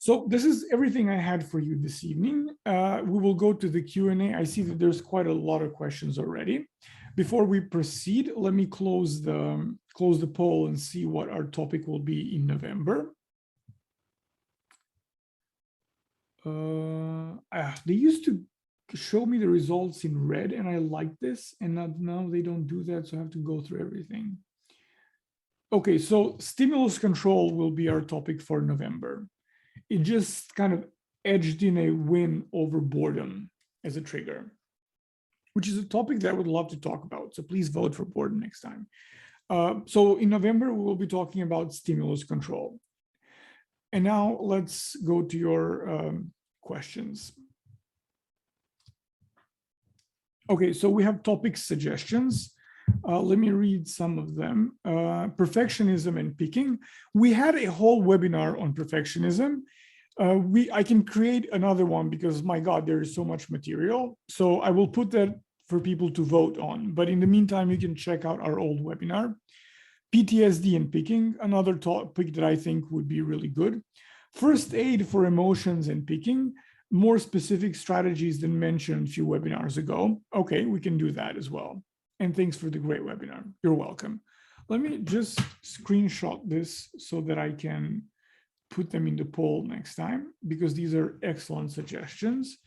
So this is everything I had for you this evening. We will go to the Q&A. I see that there's quite a lot of questions already. Before we proceed, let me close the poll and see what our topic will be in November. They used to show me the results in red, and I like this, and now they don't do that, so I have to go through everything. Okay, so stimulus control will be our topic for November. It just kind of edged in a win over boredom as a trigger, which is a topic that I would love to talk about. So please vote for boredom next time. So in November, we will be talking about stimulus control. And now let's go to your questions. Okay, so we have topic suggestions. Let me read some of them. Perfectionism and picking. We had a whole webinar on perfectionism. I can create another one because, my God, there is so much material. So I will put that for people to vote on. But in the meantime, you can check out our old webinar. PTSD and picking, another topic that I think would be really good. First aid for emotions and picking, more specific strategies than mentioned a few webinars ago. Okay, we can do that as well. And thanks for the great webinar. You're welcome. Let me just screenshot this so that I can put them in the poll next time, because these are excellent suggestions,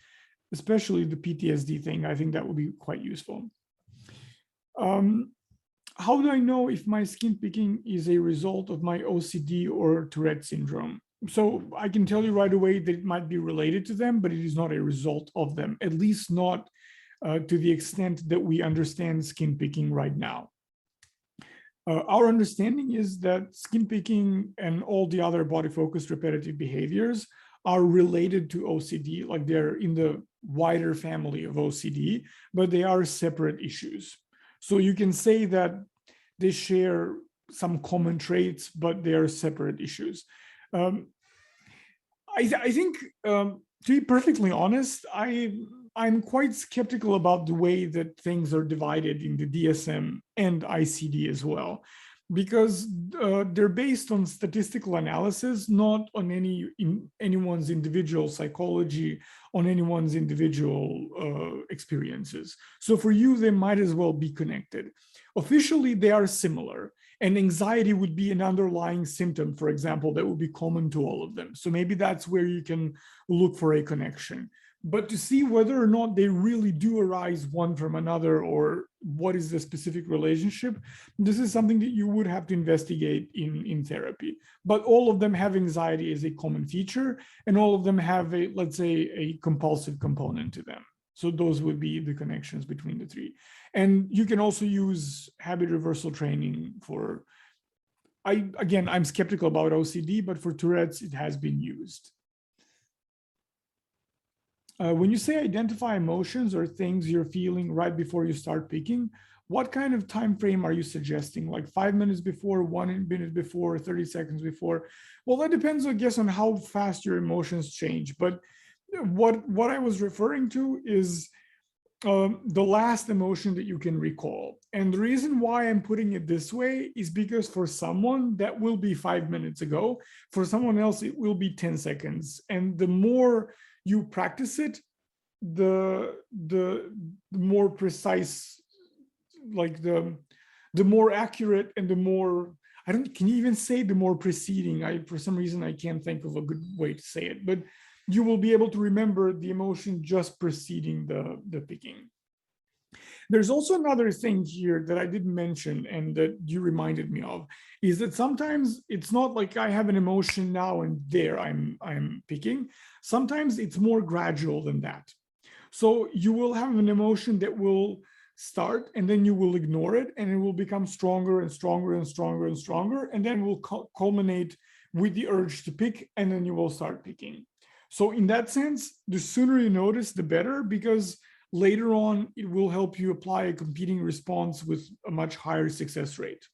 especially the PTSD thing. I think that would be quite useful. How do I know if my skin picking is a result of my OCD or Tourette syndrome? So I can tell you right away that it might be related to them, but it is not a result of them, at least not to the extent that we understand skin picking right now. Our understanding is that skin picking and all the other body-focused repetitive behaviors are related to OCD, like they're in the wider family of OCD, but they are separate issues. So you can say that they share some common traits, but they are separate issues. I think, to be perfectly honest, I'm quite skeptical about the way that things are divided in the DSM and ICD as well, because they're based on statistical analysis, not on anyone's individual psychology, on anyone's individual experiences. So for you, they might as well be connected. Officially, they are similar. And anxiety would be an underlying symptom, for example, that would be common to all of them. So maybe that's where you can look for a connection. But to see whether or not they really do arise one from another, or what is the specific relationship, this is something that you would have to investigate in therapy. But all of them have anxiety as a common feature, and all of them have a, let's say, a compulsive component to them. So those would be the connections between the three. And you can also use habit reversal training for, again, I'm skeptical about OCD, but for Tourette's, it has been used. When you say identify emotions or things you're feeling right before you start picking, what kind of time frame are you suggesting? Like 5 minutes before, 1 minute before, 30 seconds before? Well, that depends, I guess, on how fast your emotions change. But what I was referring to is the last emotion that you can recall. And the reason why I'm putting it this way is because for someone that will be 5 minutes ago, for someone else, it will be 10 seconds. And the more you practice it, the more precise, like the more accurate, and the more, can you even say the more preceding? For some reason, I can't think of a good way to say it, but you will be able to remember the emotion just preceding the picking. There's also another thing here that I didn't mention and that you reminded me of, is that sometimes it's not like I have an emotion now and there I'm picking. Sometimes it's more gradual than that. So you will have an emotion that will start, and then you will ignore it, and it will become stronger and stronger and stronger and stronger, and then will culminate with the urge to pick, and then you will start picking. So in that sense, the sooner you notice, the better, because later on, it will help you apply a competing response with a much higher success rate.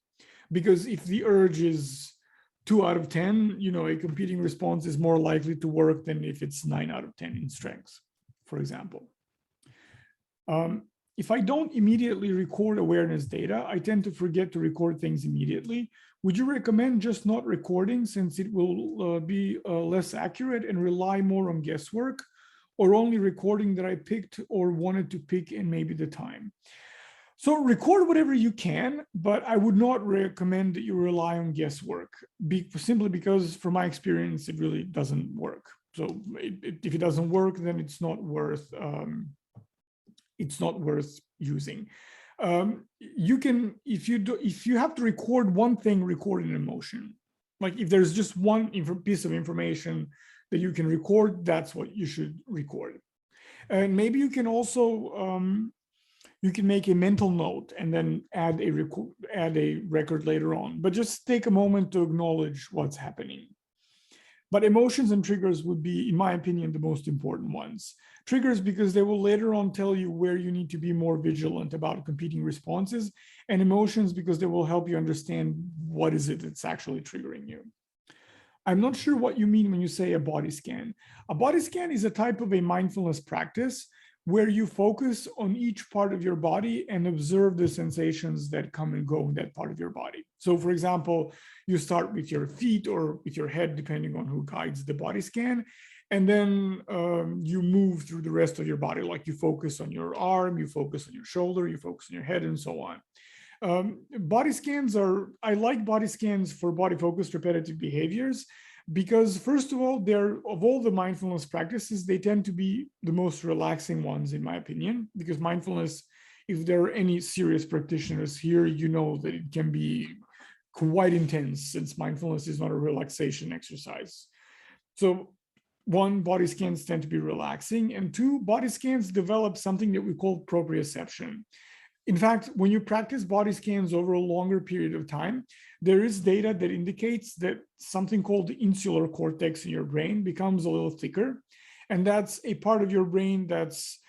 Because if the urge is 2 out of 10, a competing response is more likely to work than if it's 9 out of 10 in strengths, for example. if I don't immediately record awareness data, I tend to forget to record things immediately. Would you recommend just not recording since it will be less accurate and rely more on guesswork, or only recording that I picked or wanted to pick and maybe the time? So record whatever you can, but I would not recommend that you rely on guesswork, simply because from my experience, it really doesn't work. So if it doesn't work, then it's not worth using. You can, if you have to record one thing, record an emotion. Like if there's just one piece of information that you can record, that's what you should record. And maybe you can also you can make a mental note and then add a record later on, but just take a moment to acknowledge what's happening. But emotions and triggers would be, in my opinion, the most important ones. Triggers because they will later on tell you where you need to be more vigilant about competing responses, and emotions because they will help you understand what is it that's actually triggering you. I'm not sure what you mean when you say a body scan. A body scan is a type of a mindfulness practice where you focus on each part of your body and observe the sensations that come and go in that part of your body. So for example, you start with your feet or with your head, depending on who guides the body scan. And then you move through the rest of your body, like you focus on your arm, you focus on your shoulder, you focus on your head, and so on. Body scans I like body scans for body focused repetitive behaviors, because first of all, of all the mindfulness practices, they tend to be the most relaxing ones, in my opinion, because mindfulness, if there are any serious practitioners here, you know that it can be quite intense, since mindfulness is not a relaxation exercise. So one, body scans tend to be relaxing, and two, body scans develop something that we call proprioception. In fact, when you practice body scans over a longer period of time, there is data that indicates that something called the insular cortex in your brain becomes a little thicker. And that's a part of your brain that's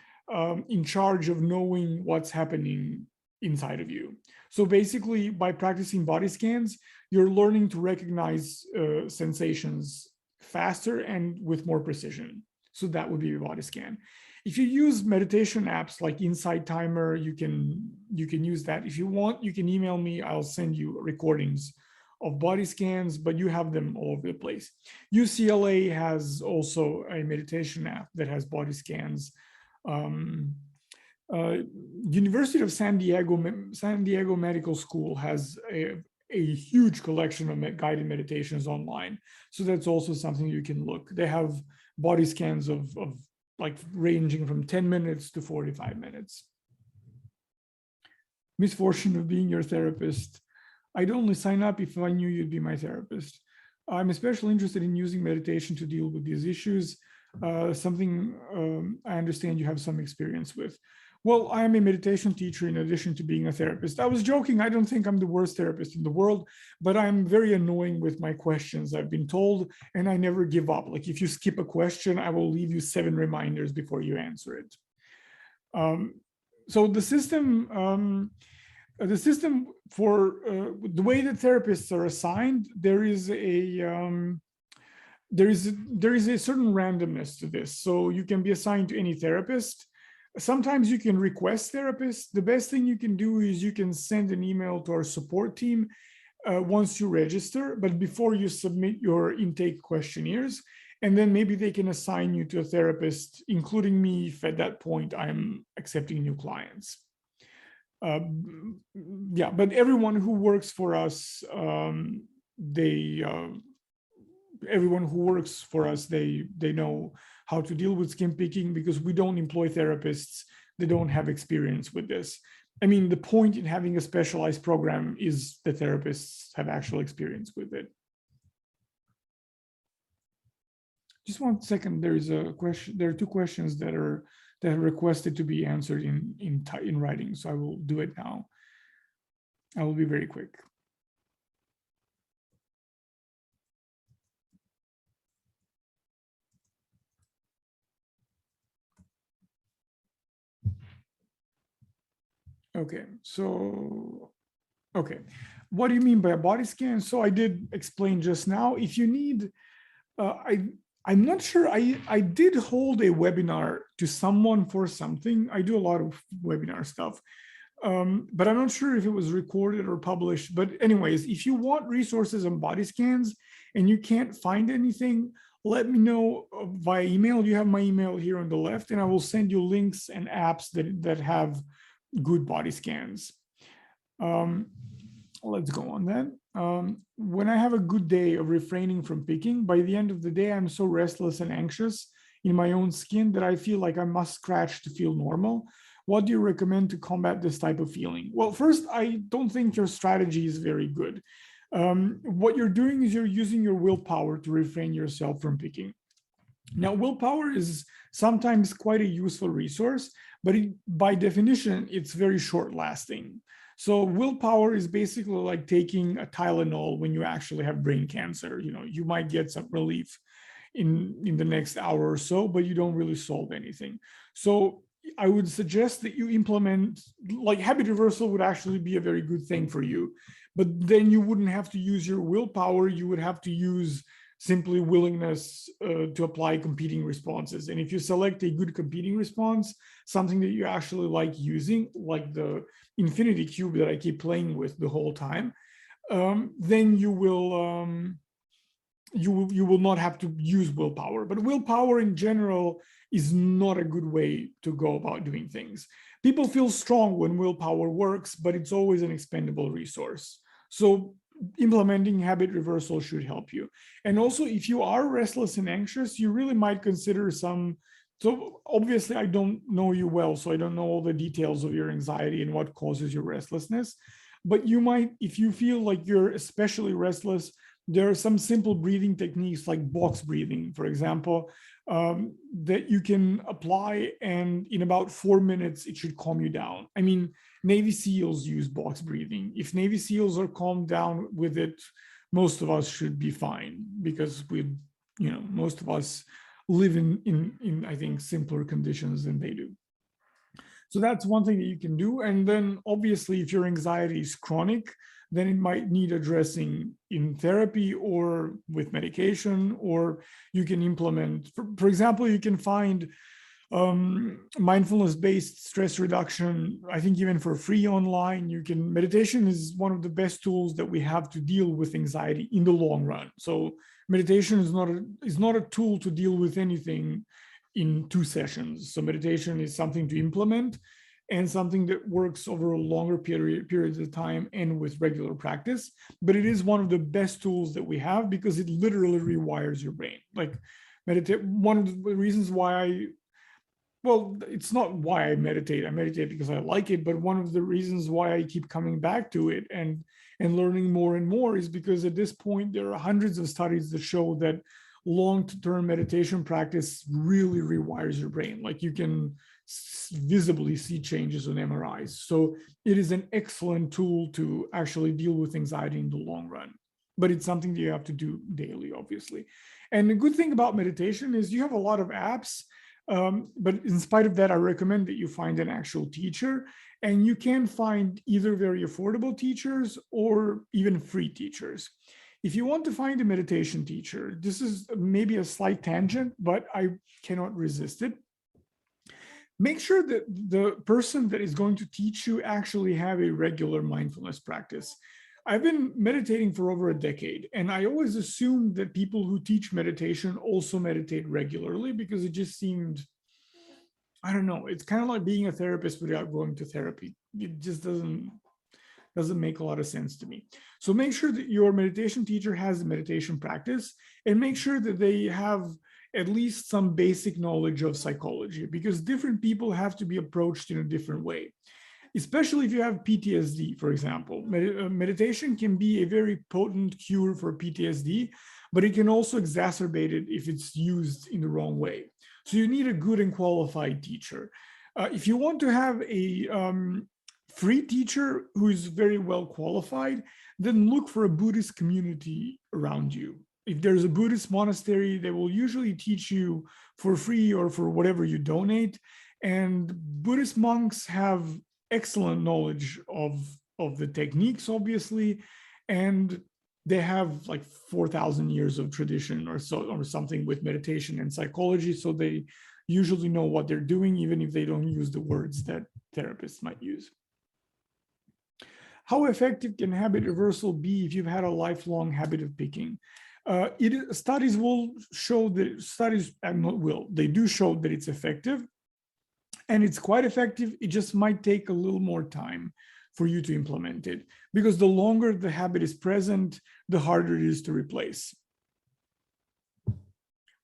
in charge of knowing what's happening inside of you. So basically, by practicing body scans, you're learning to recognize sensations faster and with more precision. So that would be a body scan. If you use meditation apps like Insight Timer, you can use that. If you want, you can email me. I'll send you recordings of body scans, but you have them all over the place. UCLA has also a meditation app that has body scans. University of San Diego Medical School has a huge collection of guided meditations online. So that's also something you can look. They have body scans of like ranging from 10 minutes to 45 minutes. Misfortune of being your therapist. I'd only sign up if I knew you'd be my therapist. I'm especially interested in using meditation to deal with these issues, something I understand you have some experience with. Well, I am a meditation teacher in addition to being a therapist. I was joking. I don't think I'm the worst therapist in the world, but I'm very annoying with my questions, I've been told, and I never give up. Like if you skip a question, I will leave you 7 reminders before you answer it. So the system for the way that therapists are assigned, there is a certain randomness to this. So you can be assigned to any therapist. Sometimes you can request therapists. The best thing you can do is you can send an email to our support team once you register, but before you submit your intake questionnaires, and then maybe they can assign you to a therapist, including me, if at that point I'm accepting new clients. Yeah, but everyone who works for us, they know how to deal with skin picking, because we don't employ therapists that don't have experience with this. I mean, the point in having a specialized program is the therapists have actual experience with it. Just 1 second. There is a question. There are 2 questions that are requested to be answered in writing. So I will do it now. I will be very quick. Okay, so, okay. What do you mean by a body scan? So I did explain just now, if you need, I'm not sure. I did hold a webinar to someone for something. I do a lot of webinar stuff. But I'm not sure if it was recorded or published. But anyways, if you want resources on body scans and you can't find anything, let me know via email. You have my email here on the left, and I will send you links and apps that have good body scans. Let's go on then. When I have a good day of refraining from picking, by the end of the day, I'm so restless and anxious in my own skin that I feel like I must scratch to feel normal. What do you recommend to combat this type of feeling? Well, first, I don't think your strategy is very good. What you're doing is you're using your willpower to refrain yourself from picking. Now, willpower is sometimes quite a useful resource, but by definition, it's very short lasting. So willpower is basically like taking a Tylenol when you actually have brain cancer. You might get some relief in the next hour or so, but you don't really solve anything. So I would suggest that you implement, like, habit reversal would actually be a very good thing for you, but then you wouldn't have to use your willpower. You would have to use simply willingness to apply competing responses. And if you select a good competing response, something that you actually like using, like the infinity cube that I keep playing with the whole time, then you will not have to use willpower. But willpower in general is not a good way to go about doing things. People feel strong when willpower works, but it's always an expendable resource. So implementing habit reversal should help you. And also, if you are restless and anxious, you really might consider some. So obviously, I don't know you well, so I don't know all the details of your anxiety and what causes your restlessness. But you might, if you feel like you're especially restless, there are some simple breathing techniques like box breathing, for example, that you can apply, and in about 4 minutes, it should calm you down. I mean, Navy SEALs use box breathing. If Navy SEALs are calmed down with it, most of us should be fine, because most of us live in I think simpler conditions than they do. So that's one thing that you can do. And then obviously, if your anxiety is chronic, then it might need addressing in therapy or with medication, or you can implement, for example, you can find mindfulness-based stress reduction, I think even for free online. Meditation is one of the best tools that we have to deal with anxiety in the long run. So meditation is not a tool to deal with anything in 2 sessions. So meditation is something to implement and something that works over a longer periods of time and with regular practice. But it is one of the best tools that we have, because it literally rewires your brain. Like, one of the reasons why it's not why I meditate. I meditate because I like it, but one of the reasons why I keep coming back to it and learning more and more is because at this point, there are hundreds of studies that show that long-term meditation practice really rewires your brain. Like, you can visibly see changes on MRIs. So it is an excellent tool to actually deal with anxiety in the long run. But it's something that you have to do daily, obviously. And the good thing about meditation is you have a lot of apps. But in spite of that, I recommend that you find an actual teacher, and you can find either very affordable teachers or even free teachers. If you want to find a meditation teacher, this is maybe a slight tangent, but I cannot resist it. Make sure that the person that is going to teach you actually have a regular mindfulness practice. I've been meditating for over a decade, and I always assumed that people who teach meditation also meditate regularly, because it just seemed, I don't know, it's kind of like being a therapist without going to therapy. It just doesn't make a lot of sense to me. So make sure that your meditation teacher has a meditation practice, and make sure that they have at least some basic knowledge of psychology, because different people have to be approached in a different way. Especially if you have PTSD, for example. Meditation can be a very potent cure for PTSD, but it can also exacerbate it if it's used in the wrong way. So you need a good and qualified teacher. If you want to have a free teacher who is very well qualified, then look for a Buddhist community around you. If there's a Buddhist monastery, they will usually teach you for free or for whatever you donate. And Buddhist monks have excellent knowledge of the techniques, obviously, and they have like 4,000 years of tradition or so, or something with meditation and psychology. So they usually know what they're doing, even if they don't use the words that therapists might use. How effective can habit reversal be if you've had a lifelong habit of picking? Studies will show that they do show that it's effective, and it's quite effective. It just might take a little more time for you to implement it, because the longer the habit is present, the harder it is to replace.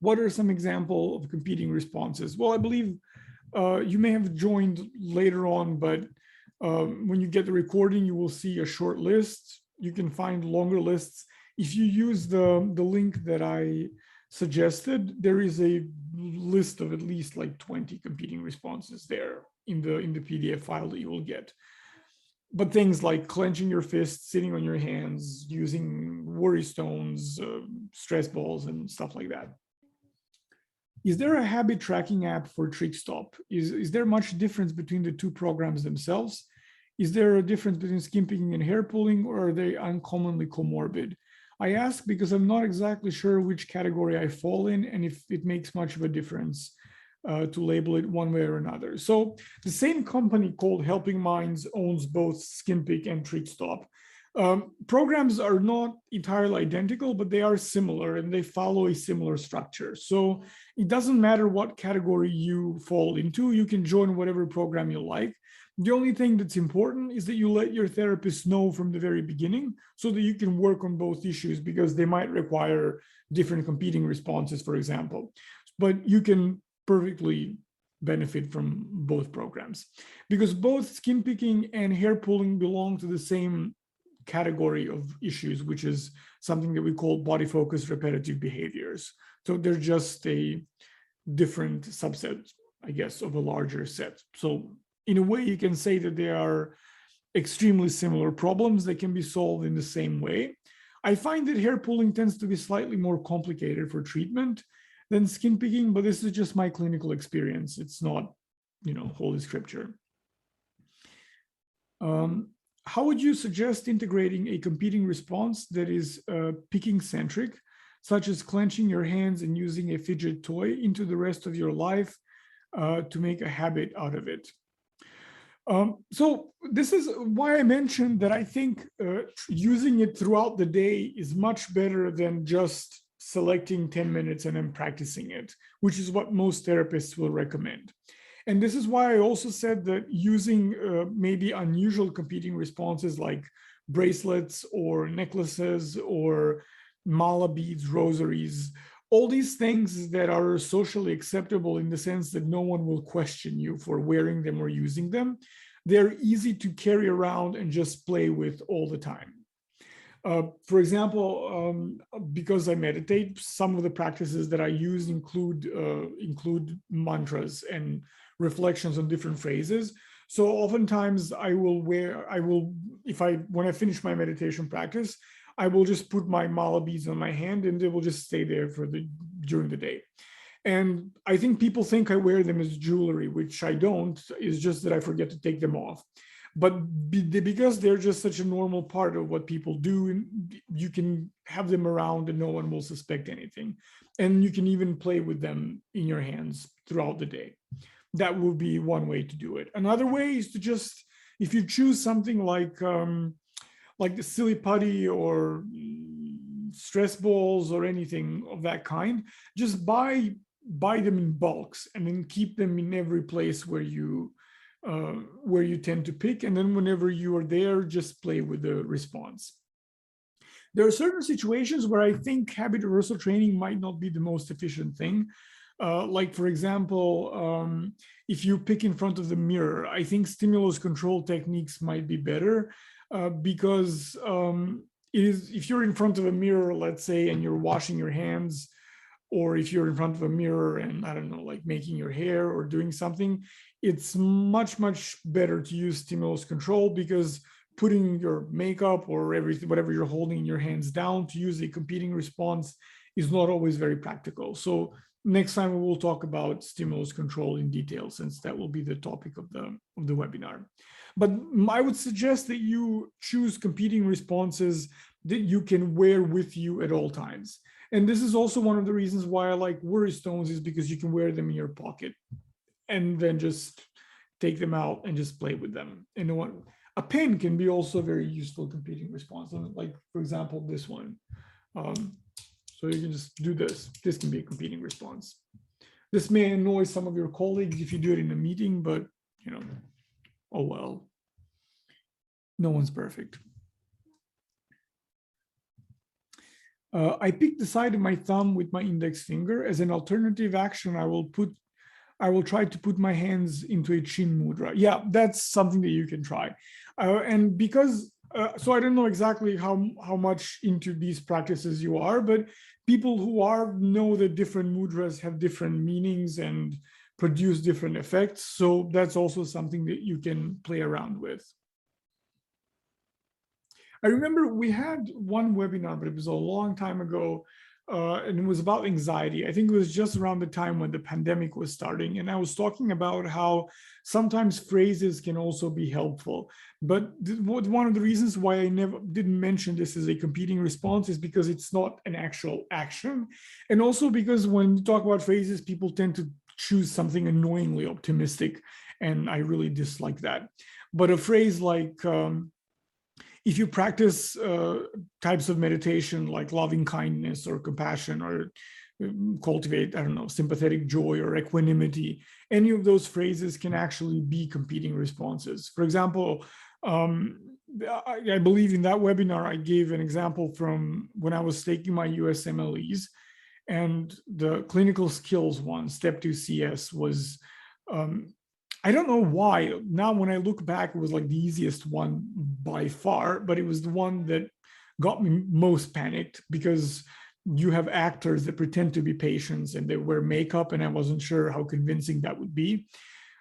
What are some examples of competing responses? Well, I believe you may have joined later on, but when you get the recording, you will see a short list. You can find longer lists. If you use the link that I suggested, there is a list of at least like 20 competing responses there in the PDF file that you will get. But things like clenching your fists, sitting on your hands, using worry stones, stress balls, and stuff like that. Is there a habit tracking app for TrickStop? Is there much difference between the two programs themselves? Is there a difference between skin picking and hair pulling, or are they uncommonly comorbid? I ask because I'm not exactly sure which category I fall in and if it makes much of a difference to label it one way or another. So the same company called Helping Minds owns both SkinPick and TrickStop. Programs are not entirely identical, but they are similar and they follow a similar structure. So it doesn't matter what category you fall into, you can join whatever program you like. The only thing that's important is that you let your therapist know from the very beginning so that you can work on both issues, because they might require different competing responses, for example. But you can perfectly benefit from both programs, because both skin picking and hair pulling belong to the same category of issues, which is something that we call body focused repetitive behaviors. So they're just a different subset, I guess, of a larger set. So in a way, you can say that they are extremely similar problems that can be solved in the same way. I find that hair pulling tends to be slightly more complicated for treatment than skin picking, but this is just my clinical experience. It's not, holy scripture. How would you suggest integrating a competing response that is picking centric, such as clenching your hands and using a fidget toy, into the rest of your life to make a habit out of it? So this is why I mentioned that I think using it throughout the day is much better than just selecting 10 minutes and then practicing it, which is what most therapists will recommend. And this is why I also said that using maybe unusual competing responses like bracelets or necklaces or mala beads, rosaries, all these things that are socially acceptable in the sense that no one will question you for wearing them or using them, they're easy to carry around and just play with all the time. For example, because I meditate, some of the practices that I use include mantras and reflections on different phrases. So oftentimes when I finish my meditation practice, I will just put my mala beads on my hand and they will just stay there during the day. And I think people think I wear them as jewelry, which I don't. It's just that I forget to take them off. But because they're just such a normal part of what people do, you can have them around and no one will suspect anything. And you can even play with them in your hands throughout the day. That would be one way to do it. Another way is to just, if you choose something like the silly putty or stress balls or anything of that kind, just buy them in bulks and then keep them in every place where you tend to pick. And then whenever you are there, just play with the response. There are certain situations where I think habit reversal training might not be the most efficient thing. Like, for example, if you pick in front of the mirror, I think stimulus control techniques might be better because if you're in front of a mirror, let's say, and you're washing your hands, or if you're in front of a mirror and, I don't know, like making your hair or doing something, it's much, much better to use stimulus control, because putting your makeup or everything, whatever you're holding in your hands down to use a competing response is not always very practical. So next time we will talk about stimulus control in detail, since that will be the topic of the webinar. But I would suggest that you choose competing responses that you can wear with you at all times. And this is also one of the reasons why I like worry stones, is because you can wear them in your pocket and then just take them out and just play with them. And a pen can be also a very useful competing response. Like, for example, this one. So you can just do this. This can be a competing response. This may annoy some of your colleagues if you do it in a meeting, but oh well. No one's perfect. I pick the side of my thumb with my index finger. As an alternative action, I will try to put my hands into a chin mudra. Yeah, that's something that you can try. And because, so I don't know exactly how much into these practices you are, but people who are know that different mudras have different meanings and produce different effects. So that's also something that you can play around with. I remember we had one webinar, but it was a long time ago, and it was about anxiety. I think it was just around the time when the pandemic was starting, and I was talking about how sometimes phrases can also be helpful. But one of the reasons why I didn't mention this as a competing response is because it's not an actual action, and also because when you talk about phrases, people tend to choose something annoyingly optimistic, and I really dislike that. But a phrase like, if you practice types of meditation like loving kindness or compassion, or cultivate, I don't know, sympathetic joy or equanimity, any of those phrases can actually be competing responses. For example, I believe in that webinar, I gave an example from when I was taking my USMLEs, and the clinical skills one, step 2 CS, was, I don't know why. Now, when I look back, it was like the easiest one by far, but it was the one that got me most panicked, because you have actors that pretend to be patients and they wear makeup, and I wasn't sure how convincing that would be.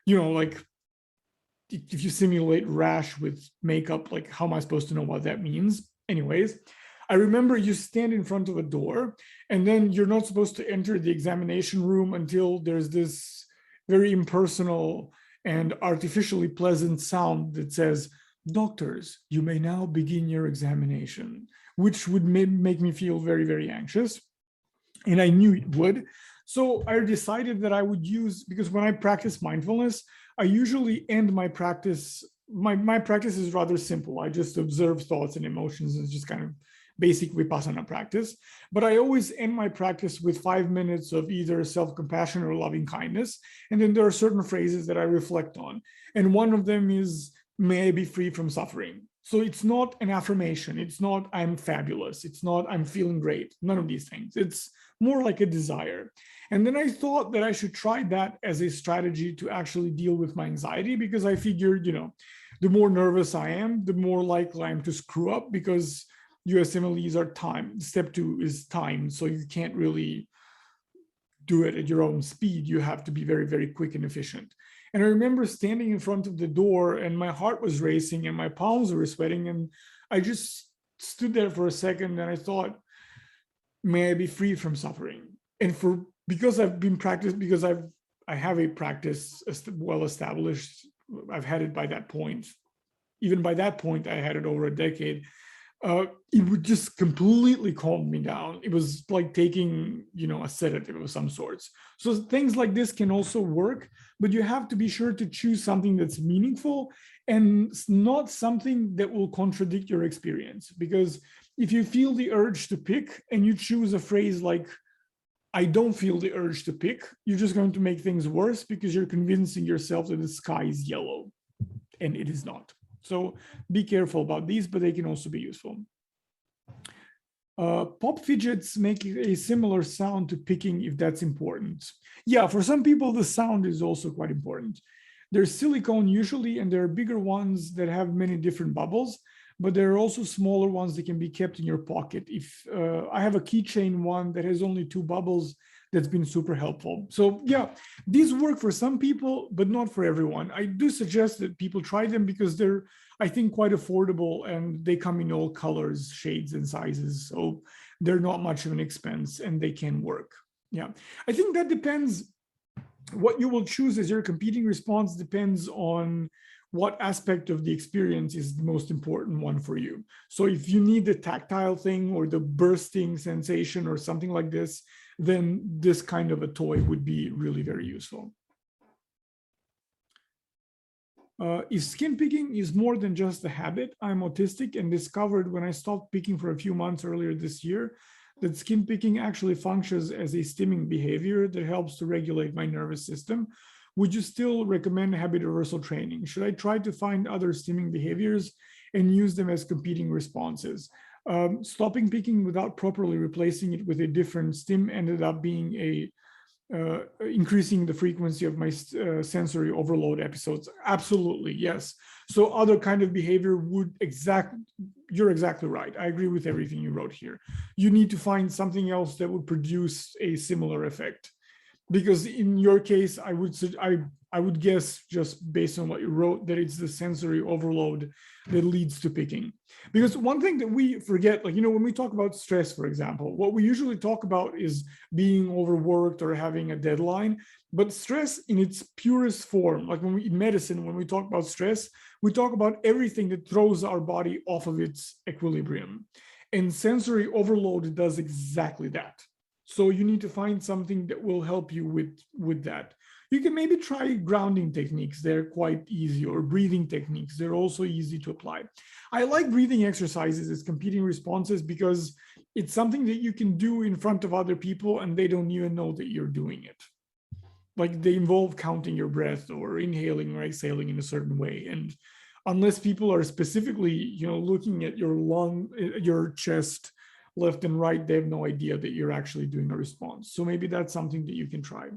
Like, if you simulate rash with makeup, like, how am I supposed to know what that means? Anyways, I remember you stand in front of a door, and then you're not supposed to enter the examination room until there's this very impersonal and artificially pleasant sound that says, "Doctors, you may now begin your examination," which would make me feel very, very anxious. And I knew it would. So I decided that I would use, because when I practice mindfulness, I usually end my practice. My practice is rather simple. I just observe thoughts and emotions. It's just kind of basic vipassana practice. But I always end my practice with 5 minutes of either self-compassion or loving kindness. And then there are certain phrases that I reflect on. And one of them is, "May I be free from suffering." So it's not an affirmation. It's not, "I'm fabulous." It's not, "I'm feeling great." None of these things. It's more like a desire. And then I thought that I should try that as a strategy to actually deal with my anxiety, because I figured, the more nervous I am, the more likely I am to screw up, because USMLEs are timed. Step 2 is timed, so you can't really do it at your own speed. You have to be very, very quick and efficient. And I remember standing in front of the door, and my heart was racing and my palms were sweating, and I just stood there for a second, and I thought, "May I be free from suffering." And because I've been practiced, because I have a practice well established, I've had it by that point. Even by that point, I had it over a decade. It would just completely calm me down. It was like taking, a sedative of some sorts. So things like this can also work, but you have to be sure to choose something that's meaningful and not something that will contradict your experience. Because if you feel the urge to pick and you choose a phrase like, "I don't feel the urge to pick," you're just going to make things worse, because you're convincing yourself that the sky is yellow, and it is not. So be careful about these, but they can also be useful. Pop fidgets make a similar sound to picking, if that's important. Yeah, for some people, the sound is also quite important. There's silicone usually, and there are bigger ones that have many different bubbles, but there are also smaller ones that can be kept in your pocket. If I have a keychain one that has only 2 bubbles, that's been super helpful. So yeah, these work for some people, but not for everyone. I do suggest that people try them, because they're, I think, quite affordable, and they come in all colors, shades, and sizes. So they're not much of an expense, and they can work. Yeah, I think that depends. What you will choose as your competing response depends on what aspect of the experience is the most important one for you. So if you need the tactile thing or the bursting sensation or something like this, then this kind of a toy would be really very useful. If skin picking is more than just a habit, I'm autistic and discovered when I stopped picking for a few months earlier this year that skin picking actually functions as a stimming behavior that helps to regulate my nervous system. Would you still recommend habit reversal training? Should I try to find other stimming behaviors and use them as competing responses? Stopping picking without properly replacing it with a different stim ended up being a increasing the frequency of my sensory overload episodes. Absolutely, yes. So other kind of behavior would you're exactly right. I agree with everything you wrote here. You need to find something else that would produce a similar effect. Because in your case, I would guess, just based on what you wrote, that it's the sensory overload that leads to picking. Because one thing that we forget, like, when we talk about stress, for example, what we usually talk about is being overworked or having a deadline. But stress in its purest form, like in medicine, when we talk about stress, we talk about everything that throws our body off of its equilibrium. And sensory overload does exactly that. So you need to find something that will help you with that. You can maybe try grounding techniques. They're quite easy, or breathing techniques. They're also easy to apply. I like breathing exercises as competing responses because it's something that you can do in front of other people and they don't even know that you're doing it. Like, they involve counting your breath or inhaling or exhaling in a certain way. And unless people are specifically, looking at your your chest, left and right, they have no idea that you're actually doing a response. So maybe that's something that you can try.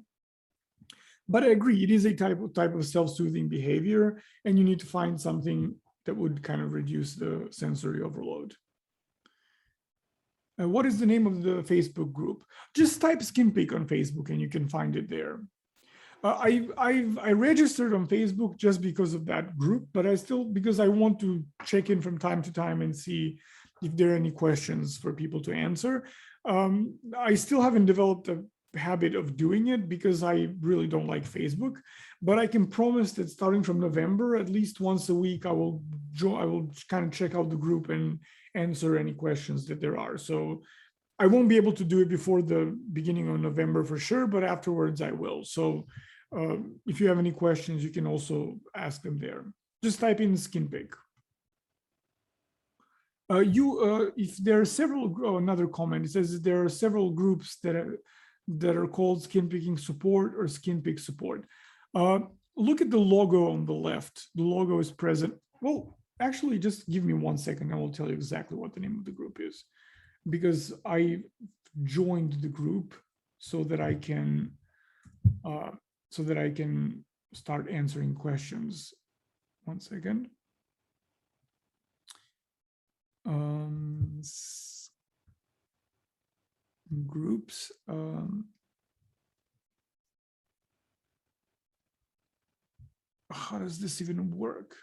But I agree, it is a type of self-soothing behavior, and you need to find something that would kind of reduce the sensory overload. What is the name of the Facebook group? Just type skin pick on Facebook and you can find it there. I registered on Facebook just because of that group, but because I want to check in from time to time and see if there are any questions for people to answer. I still haven't developed a habit of doing it because I really don't like Facebook, but I can promise that starting from November, at least once a week, I will kind of check out the group and answer any questions that there are. So I won't be able to do it before the beginning of November for sure, but afterwards I will. So if you have any questions, you can also ask them there. Just type in skin pick. If there are several, another comment, it says there are several groups that are called skin picking support or skin pick support. Look at the logo on the left. The logo is present. Well, actually, just give me 1 second. I will tell you exactly what the name of the group is, because I joined the group so that I can start answering questions. 1 second. Groups. How does this even work?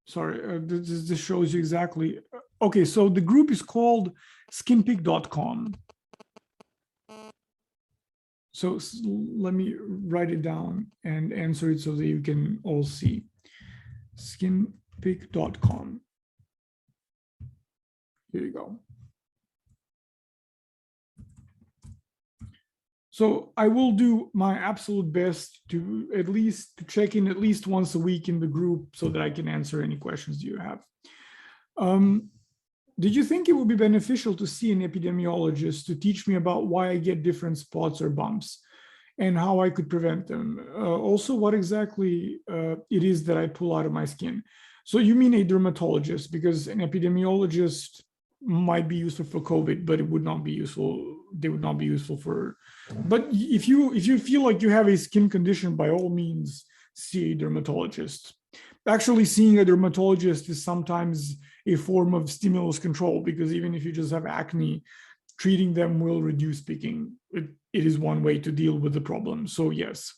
Sorry, this shows you exactly. Okay, so the group is called skinpick.com. So let me write it down and answer it so that you can all see. Skinpick.com. Here you go. So I will do my absolute best to at least check in at least once a week in the group so that I can answer any questions you have. Did you think it would be beneficial to see an epidemiologist to teach me about why I get different spots or bumps and how I could prevent them? Also, what exactly it is that I pull out of my skin? So you mean a dermatologist, because an epidemiologist might be useful for COVID, but it would not be useful. They would not be useful for. But if you feel like you have a skin condition, by all means, see a dermatologist. Actually, seeing a dermatologist is sometimes a form of stimulus control, because even if you just have acne, treating them will reduce picking. It is one way to deal with the problem. So yes.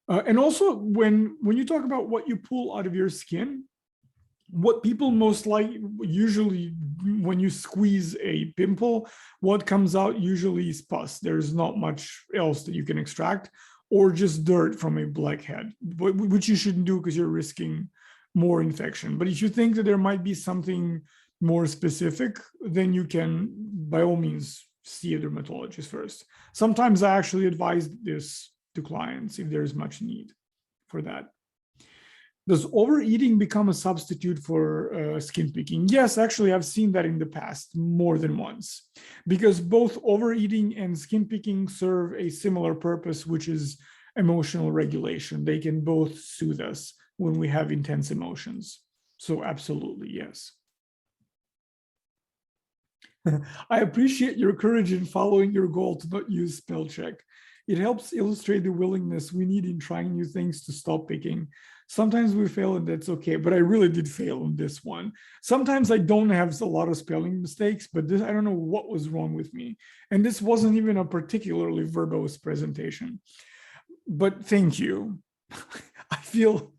And also, when you talk about what you pull out of your skin, what people most usually, when you squeeze a pimple, what comes out usually is pus. There's not much else that you can extract. or just dirt from a blackhead, which you shouldn't do because you're risking more infection. But if you think that there might be something more specific, then you can, by all means, see a dermatologist first. Sometimes I actually advise this to clients if there's much need for that. Does overeating become a substitute for skin picking? Yes, actually, I've seen that in the past more than once, because both overeating and skin picking serve a similar purpose, which is emotional regulation. They can both soothe us when we have intense emotions. So absolutely, yes. I appreciate your courage in following your goal to not use spell check. It helps illustrate the willingness we need in trying new things to stop picking. Sometimes we fail and that's okay, but I really did fail on this one. Sometimes I don't have a lot of spelling mistakes, but this, I don't know what was wrong with me. And this wasn't even a particularly verbose presentation. But thank you. I feel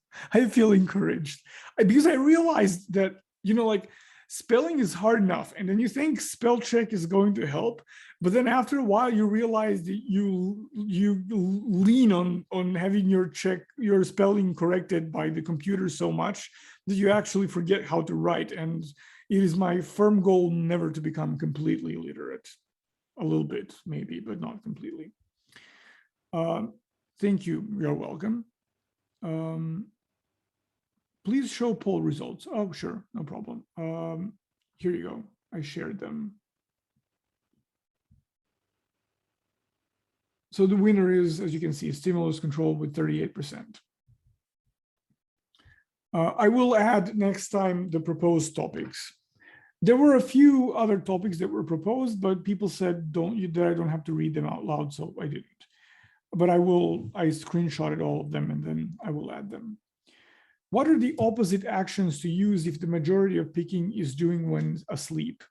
encouraged because I realized that, like spelling is hard enough, and then you think spell check is going to help, but then after a while you realize that you lean on having your spelling corrected by the computer so much that you actually forget how to write. And it is my firm goal never to become completely illiterate. A little bit maybe, but not completely. Thank you. You're welcome. Please show poll results. Oh, sure, no problem. Here you go. I shared them. So the winner is, as you can see, stimulus control with 38%. I will add next time the proposed topics. There were a few other topics that were proposed, but people said that I don't have to read them out loud, so I didn't. But I screenshotted all of them and then I will add them. What are the opposite actions to use if the majority of picking is doing when asleep?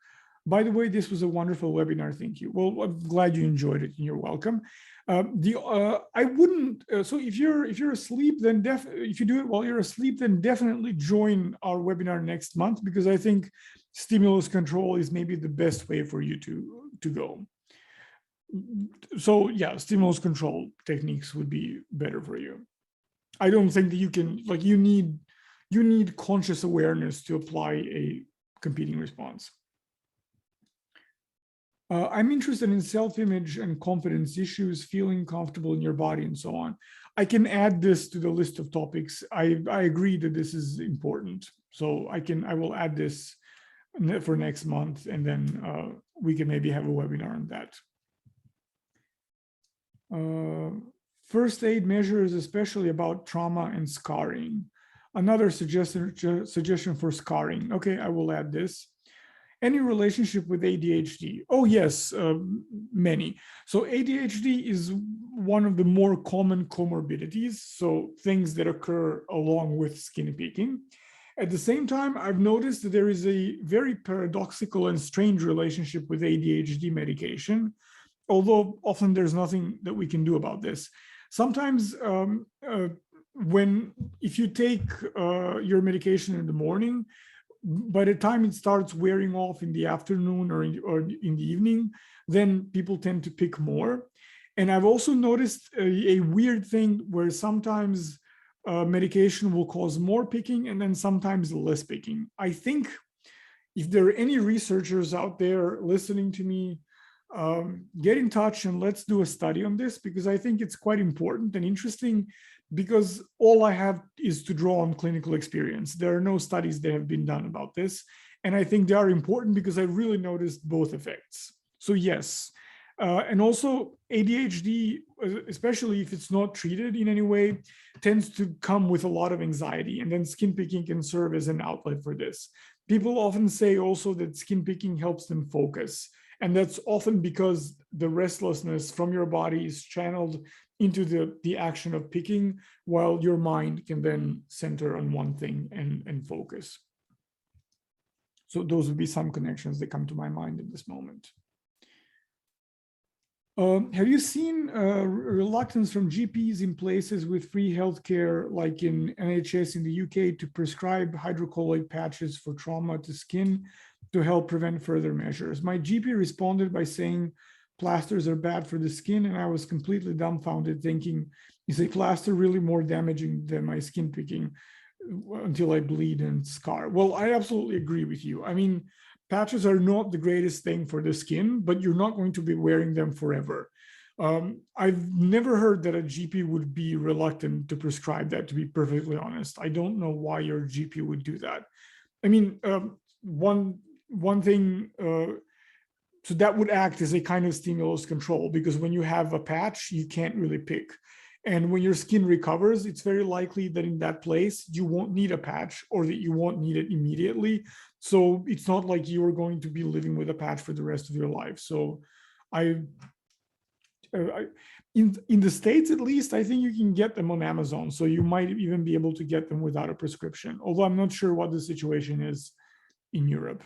By the way, this was a wonderful webinar. Thank you. Well, I'm glad you enjoyed it and you're welcome. I wouldn't. So if you're asleep, then if you do it while you're asleep, then definitely join our webinar next month, because I think stimulus control is maybe the best way for you to go. So yeah, stimulus control techniques would be better for you. I don't think that you can, you need conscious awareness to apply a competing response. I'm interested in self-image and confidence issues, feeling comfortable in your body and so on. I can add this to the list of topics. I agree that this is important. So I will add this for next month, and then we can maybe have a webinar on that. First aid measures, especially about trauma and scarring. Another suggestion for scarring. Okay, I will add this. Any relationship with ADHD? Oh yes, many. So ADHD is one of the more common comorbidities, so things that occur along with skin picking. At the same time, I've noticed that there is a very paradoxical and strange relationship with ADHD medication, although often there's nothing that we can do about this. Sometimes if you take your medication in the morning, by the time it starts wearing off in the afternoon or in the evening, then people tend to pick more. And I've also noticed a weird thing where sometimes medication will cause more picking and then sometimes less picking. I think if there are any researchers out there listening to me, get in touch and let's do a study on this, because I think it's quite important and interesting, because all I have is to draw on clinical experience. There are no studies that have been done about this. And I think they are important because I really noticed both effects. So yes. And also ADHD, especially if it's not treated in any way, tends to come with a lot of anxiety, and then skin picking can serve as an outlet for this. People often say also that skin picking helps them focus. And that's often because the restlessness from your body is channeled into the action of picking, while your mind can then center on one thing and focus. So those would be some connections that come to my mind in this moment. Have you seen reluctance from GPs in places with free healthcare, like in NHS in the UK, to prescribe hydrocolloid patches for trauma to skin to help prevent further measures? My GP responded by saying plasters are bad for the skin. And I was completely dumbfounded thinking, is a plaster really more damaging than my skin picking until I bleed and scar? Well, I absolutely agree with you. I mean, patches are not the greatest thing for the skin, but you're not going to be wearing them forever. I've never heard that a GP would be reluctant to prescribe that, to be perfectly honest. I don't know why your GP would do that. I mean, one thing, so that would act as a kind of stimulus control, because when you have a patch, you can't really pick. And when your skin recovers, it's very likely that in that place, you won't need a patch, or that you won't need it immediately. So it's not like you are going to be living with a patch for the rest of your life. So I in the States, at least, I think you can get them on Amazon. So you might even be able to get them without a prescription, although I'm not sure what the situation is in Europe.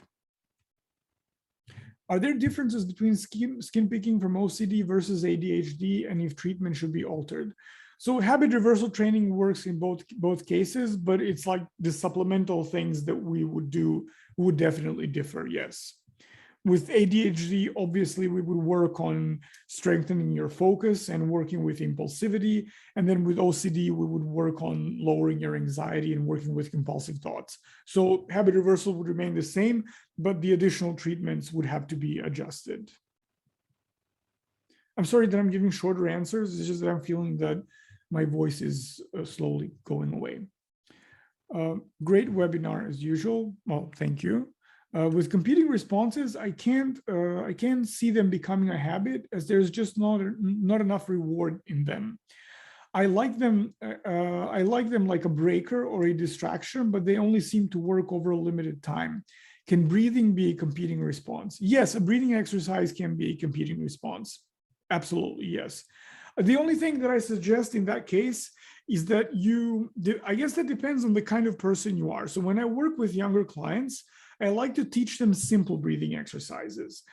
Are there differences between skin picking from OCD versus ADHD, and if treatment should be altered? So habit reversal training works in both cases, but it's like the supplemental things that we would do would definitely differ, yes. With ADHD, obviously, we would work on strengthening your focus and working with impulsivity. And then with OCD, we would work on lowering your anxiety and working with compulsive thoughts. So habit reversal would remain the same, but the additional treatments would have to be adjusted. I'm sorry that I'm giving shorter answers. It's just that I'm feeling that my voice is slowly going away. Great webinar as usual. Well, thank you. With competing responses, I can't see them becoming a habit, as there's just not enough reward in them. I like them like a breaker or a distraction, but they only seem to work over a limited time. Can breathing be a competing response? Yes, a breathing exercise can be a competing response. Absolutely, yes. The only thing that I suggest in that case is that I guess that depends on the kind of person you are. So when I work with younger clients, I like to teach them simple breathing exercises.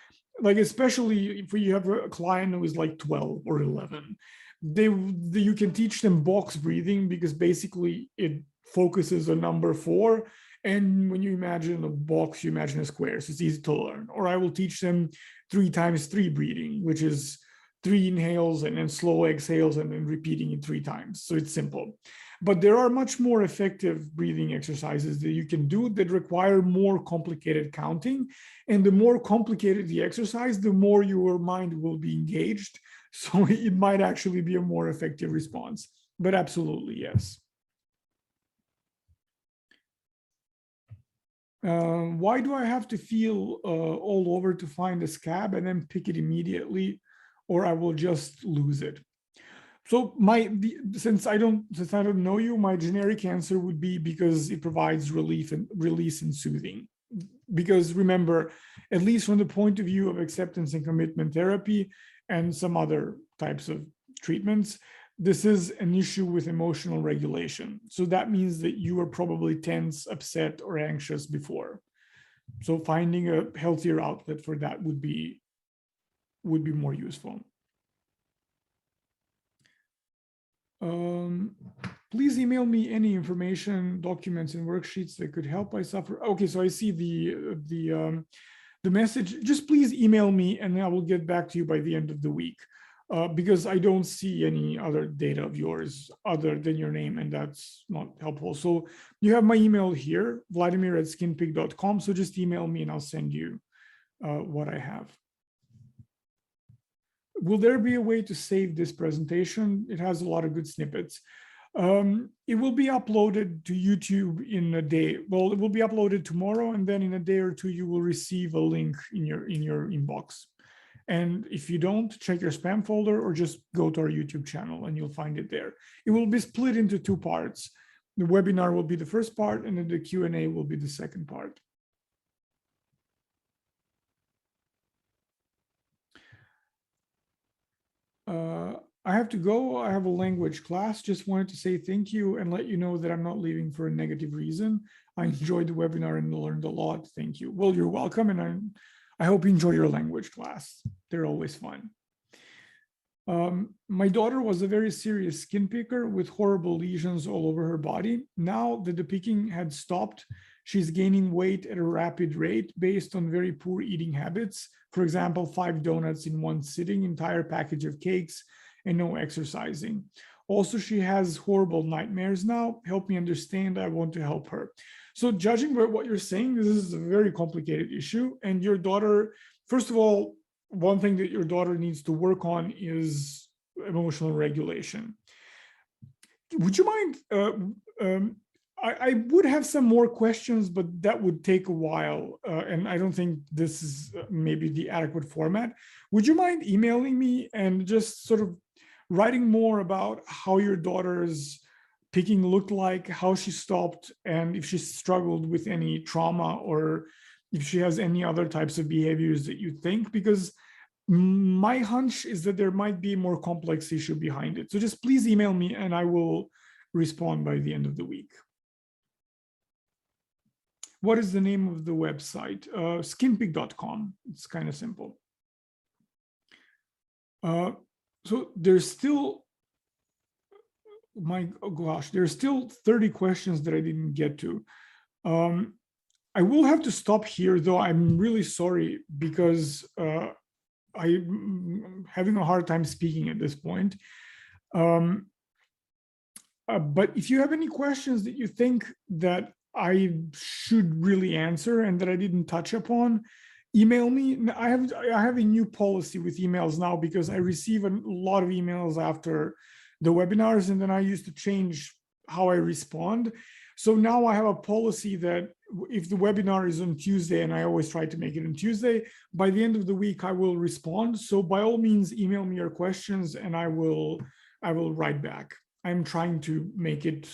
Like, especially if you have a client who is like 12 or 11, you can teach them box breathing, because basically it focuses on number 4. And when you imagine a box, you imagine a square, so it's easy to learn. Or I will teach them 3 times 3 breathing, which is 3 inhales and then slow exhales and then repeating it 3 times. So it's simple. But there are much more effective breathing exercises that you can do that require more complicated counting. And the more complicated the exercise, the more your mind will be engaged. So it might actually be a more effective response. But absolutely, yes. Why do I have to feel all over to find a scab and then pick it immediately, or I will just lose it? So since I don't know you, my generic answer would be because it provides release and soothing. Because remember, at least from the point of view of acceptance and commitment therapy and some other types of treatments, this is an issue with emotional regulation. So that means that you are probably tense, upset, or anxious before. So finding a healthier outlet for that would be more useful. Please email me any information, documents, and worksheets that could help I suffer. Okay, so I see the message. Just please email me, and I will get back to you by the end of the week, because I don't see any other data of yours other than your name, and that's not helpful. So you have my email here, vladimir@skinpig.com. So just email me, and I'll send you what I have. Will there be a way to save this presentation? It has a lot of good snippets. It will be uploaded to YouTube in a day. Well, it will be uploaded tomorrow, and then in a day or 2, you will receive a link in your inbox. And if you don't, check your spam folder or just go to our YouTube channel and you'll find it there. It will be split into 2 parts. The webinar will be the first part, and then the Q&A will be the second part. I have to go. I have a language class. Just wanted to say thank you and let you know that I'm not leaving for a negative reason. I enjoyed the webinar and learned a lot. Thank you. Well, you're welcome. And I hope you enjoy your language class. They're always fun. My daughter was a very serious skin picker with horrible lesions all over her body. Now that the picking had stopped, she's gaining weight at a rapid rate based on very poor eating habits For example, 5 donuts in one sitting, entire package of cakes, and no exercising. Also, she has horrible nightmares now. Help me understand. I want to help her. So judging by what you're saying, this is a very complicated issue. And your daughter, first of all, one thing that your daughter needs to work on is emotional regulation. Would you mind? I would have some more questions, but that would take a while. And I don't think this is maybe the adequate format. Would you mind emailing me and just sort of writing more about how your daughter's picking looked like, how she stopped, and if she struggled with any trauma or if she has any other types of behaviors that you think? Because my hunch is that there might be a more complex issue behind it. So just please email me and I will respond by the end of the week. What is the name of the website? Skinpig.com. It's kind of simple. So there's still, there's still 30 questions that I didn't get to. I will have to stop here, though. I'm really sorry because I'm having a hard time speaking at this point. But if you have any questions that you think that I should really answer and that I didn't touch upon, email me. I have a new policy with emails now because I receive a lot of emails after the webinars, and then I used to change how I respond. So now I have a policy that if the webinar is on Tuesday, and I always try to make it on Tuesday, by the end of the week, I will respond. So by all means, email me your questions and I will write back. I'm trying to make it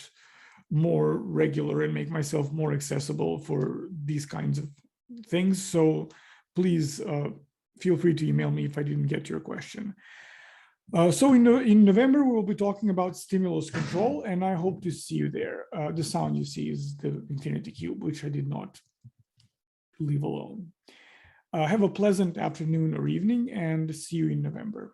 more regular and make myself more accessible for these kinds of things. So please feel free to email me if I didn't get your question. So in November, we will be talking about stimulus control, and I hope to see you there. The sound you see is the infinity cube, which I did not leave alone. Have a pleasant afternoon or evening, and see you in November.